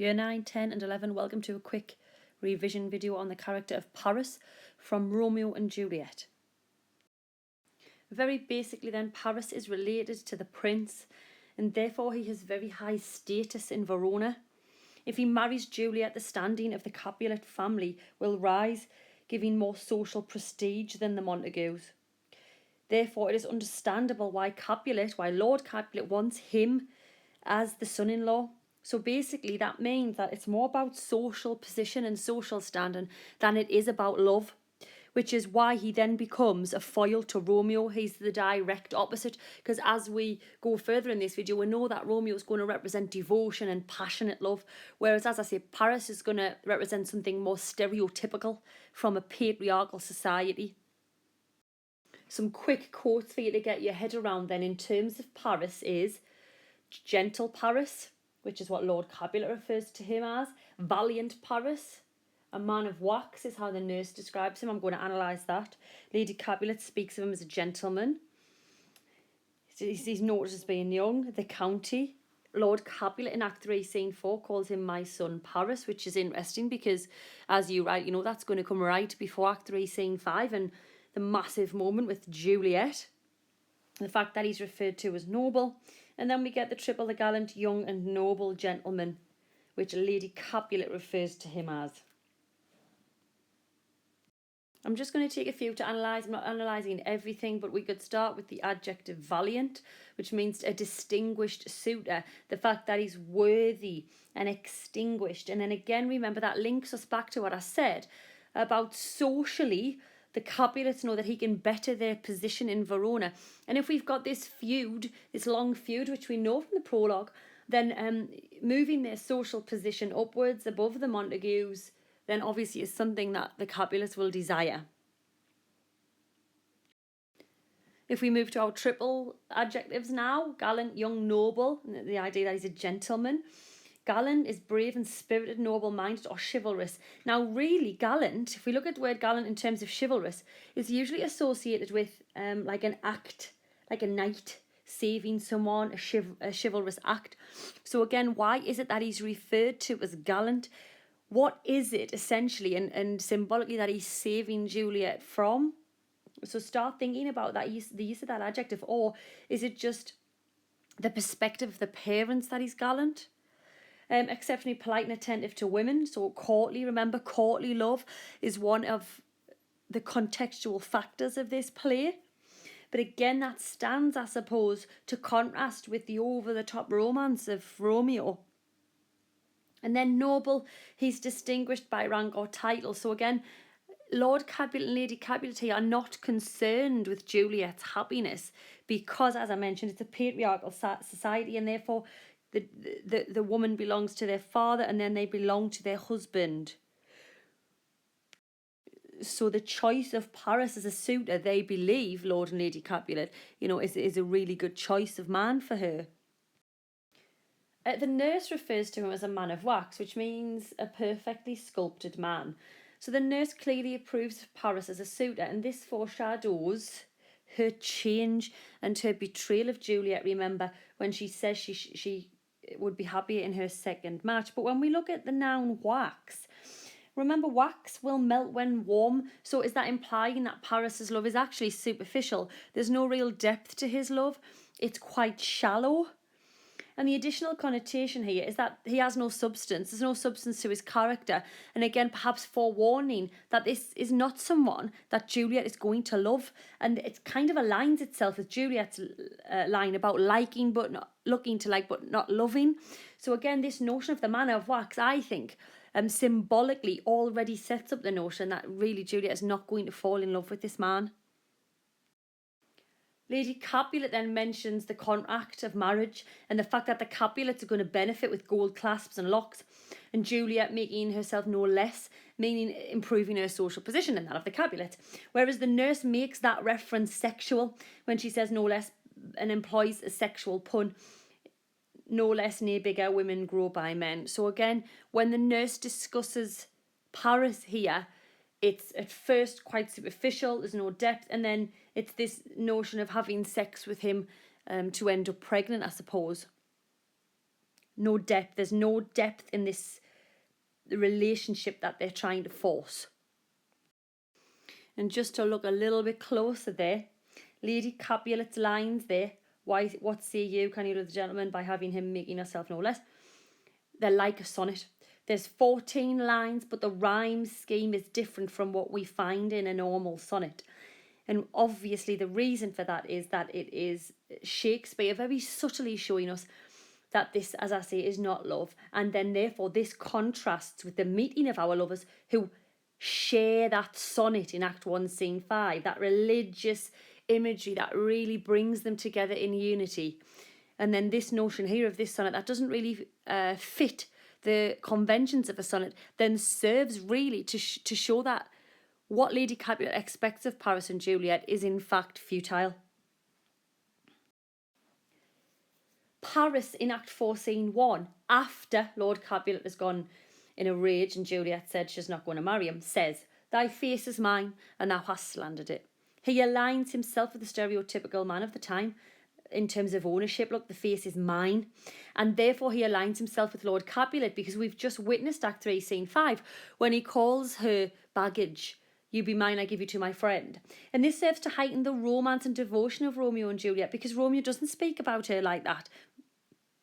Year 9, 10 and 11, welcome to a quick revision video on the character of Paris from Romeo and Juliet. Very basically then, Paris is related to the prince and therefore he has very high status in Verona. If he marries Juliet, the standing of the Capulet family will rise, giving more social prestige than the Montagues. Therefore, it is understandable why Lord Capulet wants him as the son-in-law. So basically that means that it's more about social position and social standing than it is about love, which is why he then becomes a foil to Romeo. He's the direct opposite, because as we go further in this video, we know that Romeo is going to represent devotion and passionate love, whereas, as I say, Paris is going to represent something more stereotypical from a patriarchal society. Some quick quotes for you to get your head around then in terms of Paris is gentle Paris, which is what Lord Capulet refers to him as. Valiant Paris, a man of wax is how the nurse describes him. I'm going to analyse that. Lady Capulet speaks of him as a gentleman. He's noted as being young. The county. Lord Capulet in Act 3, Scene 4 calls him my son Paris, which is interesting because, as you right, that's going to come right before Act 3, Scene 5 and the massive moment with Juliet. The fact that he's referred to as noble. And then we get the triple, the gallant, young and noble gentleman, which Lady Capulet refers to him as. I'm just going to take a few to analyse. I'm not analysing everything, but we could start with the adjective valiant, which means a distinguished suitor. The fact that he's worthy and extinguished. And then again, remember that links us back to what I said about socially. The Capulets know that he can better their position in Verona. And if we've got this feud, this long feud, which we know from the prologue, then moving their social position upwards above the Montagues, then obviously is something that the Capulets will desire. If we move to our triple adjectives now, gallant, young, noble, the idea that he's a gentleman. Gallant is brave and spirited, noble-minded or chivalrous. Now really gallant, if we look at the word gallant in terms of chivalrous, is usually associated with like an act, like a knight saving someone, a chivalrous act. So again, why is it that he's referred to as gallant? What is it essentially and symbolically that he's saving Juliet from? So start thinking about that, the use of that adjective. Or is it just the perspective of the parents that he's gallant? Exceptionally polite and attentive to women. So courtly, remember, courtly love is one of the contextual factors of this play. But again, that stands, I suppose, to contrast with the over-the-top romance of Romeo. And then noble, he's distinguished by rank or title. So again, Lord Capulet and Lady Capulet are not concerned with Juliet's happiness because, as I mentioned, it's a patriarchal society and therefore the woman belongs to their father and then they belong to their husband. So the choice of Paris as a suitor, they believe, Lord and Lady Capulet, is a really good choice of man for her. The nurse refers to him as a man of wax, which means a perfectly sculpted man. So the nurse clearly approves of Paris as a suitor, and this foreshadows her change and her betrayal of Juliet. Remember when she says she would be happier in her second match. But when we look at the noun wax, remember wax will melt when warm. So is that implying that Paris's love is actually superficial? There's no real depth to his love. It's quite shallow. And the additional connotation here is that he has no substance. There's no substance to his character. And again, perhaps forewarning that this is not someone that Juliet is going to love. And it kind of aligns itself with Juliet's line about liking but not looking to like but not loving. So again, this notion of the man of wax, I think, symbolically already sets up the notion that really Juliet is not going to fall in love with this man. Lady Capulet then mentions the contract of marriage and the fact that the Capulets are going to benefit with gold clasps and locks, and Juliet making herself no less, meaning improving her social position and that of the Capulet. Whereas the nurse makes that reference sexual when she says no less and employs a sexual pun. No less, nay bigger, women grow by men. So again, when the nurse discusses Paris here, it's at first quite superficial, there's no depth, and then it's this notion of having sex with him to end up pregnant, I suppose. no depth. There's no depth in this relationship that they're trying to force. And just to look a little bit closer there, Lady Capulet's lines there, what say you, can you do the gentleman, by having him making herself no less? They're like a sonnet. There's 14 lines, but the rhyme scheme is different from what we find in a normal sonnet. And obviously the reason for that is that it is Shakespeare very subtly showing us that this, as I say, is not love. And then therefore this contrasts with the meeting of our lovers who share that sonnet in Act 1, Scene 5, that religious imagery that really brings them together in unity. And then this notion here of this sonnet that doesn't really fit the conventions of a sonnet then serves really to show that what Lady Capulet expects of Paris and Juliet is in fact futile. Paris in Act 4, Scene 1, after Lord Capulet has gone in a rage and Juliet said she's not going to marry him, says, "Thy face is mine, and thou hast slandered it." He aligns himself with the stereotypical man of the time in terms of ownership. Look, the face is mine. And therefore he aligns himself with Lord Capulet, because we've just witnessed Act 3, Scene 5, when he calls her baggage, "You be mine, I give you to my friend." And this serves to heighten the romance and devotion of Romeo and Juliet, because Romeo doesn't speak about her like that.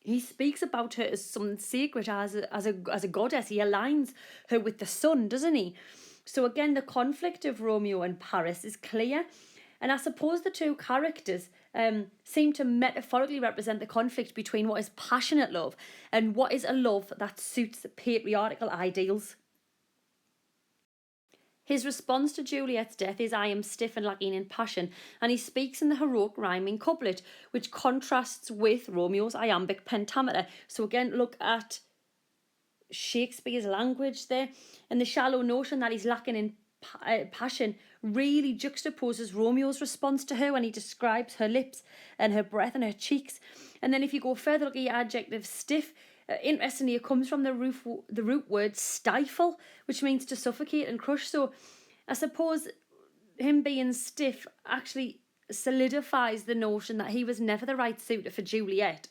He speaks about her as something sacred, as a goddess. He aligns her with the sun, doesn't he? So again, the conflict of Romeo and Paris is clear. And I suppose the two characters seem to metaphorically represent the conflict between what is passionate love and what is a love that suits patriarchal ideals. His response to Juliet's death is, "I am stiff and lacking in passion," and he speaks in the heroic rhyming couplet, which contrasts with Romeo's iambic pentameter. So again, look at Shakespeare's language there, and the shallow notion that he's lacking in passion really juxtaposes Romeo's response to her when he describes her lips and her breath and her cheeks. And then if you go further, look at the adjective stiff. Interestingly, it comes from the root word stifle, which means to suffocate and crush. So I suppose him being stiff actually solidifies the notion that he was never the right suitor for Juliet.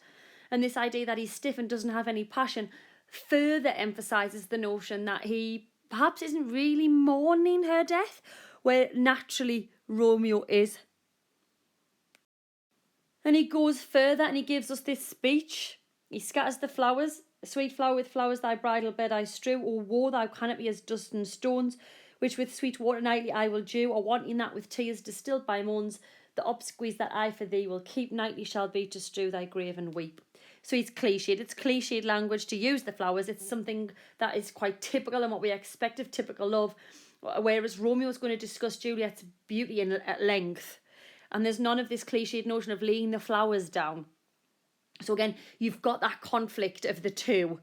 And this idea that he's stiff and doesn't have any passion further emphasises the notion that he perhaps isn't really mourning her death, where naturally Romeo is. And he goes further and he gives us this speech. He scatters the flowers, "A sweet flower with flowers thy bridal bed I strew, O woe thou canopy as dust and stones, which with sweet water nightly I will dew, or wanting that with tears distilled by moans, the obsequies that I for thee will keep nightly shall be to strew thy grave and weep." So he's cliched. It's cliched language to use the flowers. It's something that is quite typical and what we expect of typical love, whereas Romeo's going to discuss Juliet's beauty at length. And there's none of this cliched notion of laying the flowers down. So again, you've got that conflict of the two.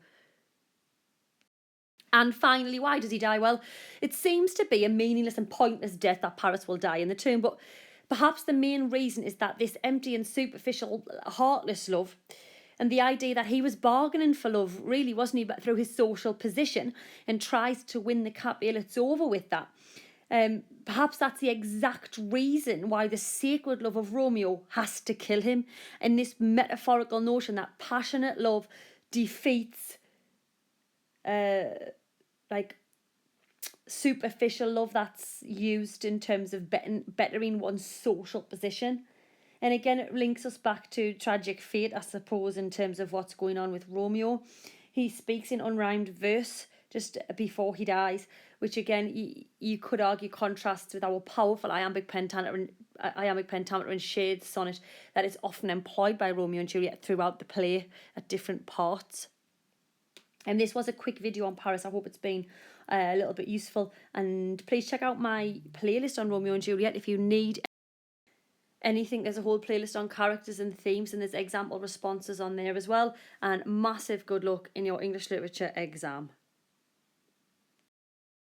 And finally, why does he die? Well, it seems to be a meaningless and pointless death that Paris will die in the tomb, but perhaps the main reason is that this empty and superficial, heartless love, and the idea that he was bargaining for love, really, wasn't he, but through his social position, and tries to win the Capulets over with that. Perhaps that's the exact reason why the sacred love of Romeo has to kill him, and this metaphorical notion that passionate love defeats superficial love that's used in terms of bettering one's social position. And again, it links us back to tragic fate, I suppose, in terms of what's going on with Romeo. He speaks in unrhymed verse just before he dies, which again, you could argue contrasts with our powerful iambic pentameter and shade sonnet that is often employed by Romeo and Juliet throughout the play at different parts. And this was a quick video on Paris. I hope it's been a little bit useful. And please check out my playlist on Romeo and Juliet if you need anything. There's a whole playlist on characters and themes, and there's example responses on there as well. And massive good luck in your English literature exam.